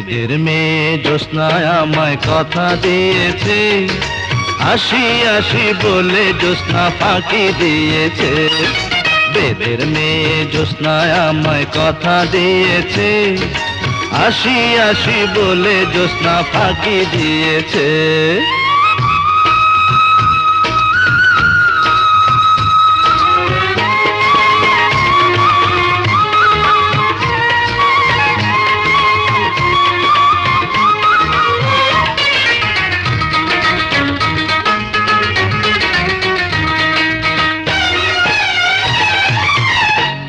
বেদের মেয়ে জ্যোৎস্নায় আমায় কথা দিয়েছে, আসি আসি বলে জ্যোৎস্না ফাঁকি দিয়েছে। বেদের মেয়ে জ্যোৎস্নায় আমায় কথা দিয়েছে, আসি আসি বলে জ্যোৎস্না ফাঁকি দিয়েছে।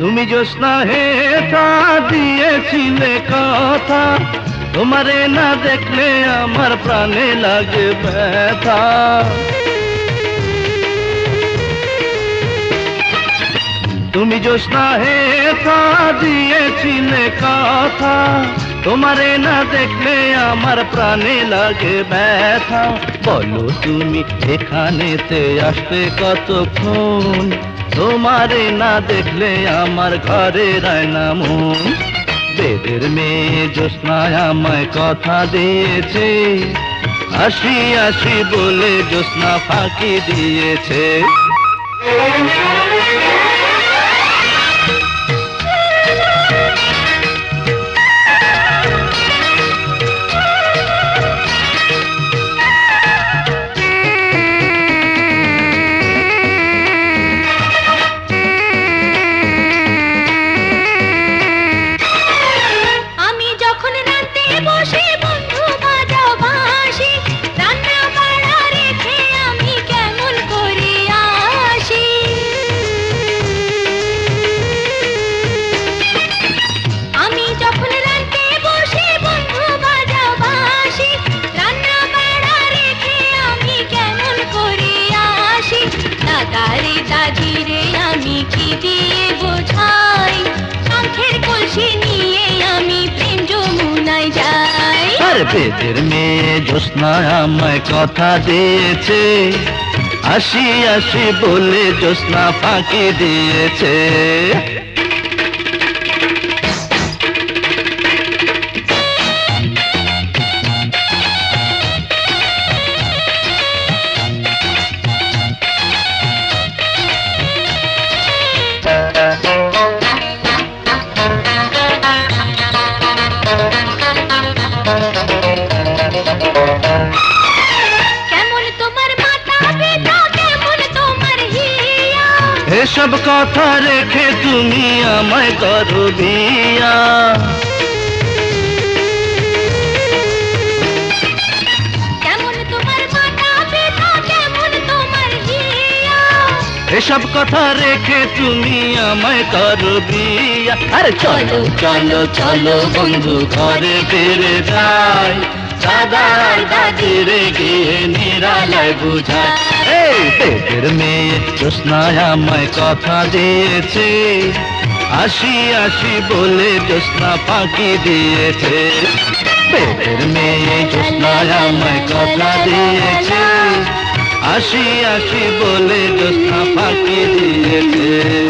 তুমি জ্যোৎস্না হে তা দিয়েছিলে কথা, তোমারে না দেখলে আমার প্রাণে লাগে ব্যথা। তুমি জ্যোৎস্না হে তা দিয়েছিলে কথা, তোমারে না দেখলে আমার প্রাণে লাগে ব্যথা। বলো তুমি এখানেতে আসবে কতক্ষণ, তোমারে না দেখলে আমার ঘরে রায় না মন। বেদের মেয়ে জ্যোৎস্নায় আমায় কথা দিয়েছে, আসি আসি বলে জ্যোৎস্না ফাঁকি দিয়েছে। বেদের মেয়ে জ্যোৎস্নায় আমায় কথা দিয়েছে, আসি আসি বলে জ্যোৎস্না ফাঁকি দিয়েছে। এসব কথা রেখে তুমি আমায় করো বিয়া, এসব কথা রেখে তুমি আমায় করো বিয়া। আরে চলো চলো চলো বন্ধু ঘরে ফিরে যাই, দাদা আর দাদির গিয়ে নিরালায় বুঝায়। এই বেদের মেয়ে জ্যোৎস্নায় আমায় কথা দিয়েছে, আসি আসি বলে জ্যোৎস্না ফাঁকি দিয়েছে। বেদের মেয়ে জ্যোৎস্নায় আমায় কথা দিয়েছে, আসি আসি বলে জ্যোৎস্না ফাঁকি দিয়েছে।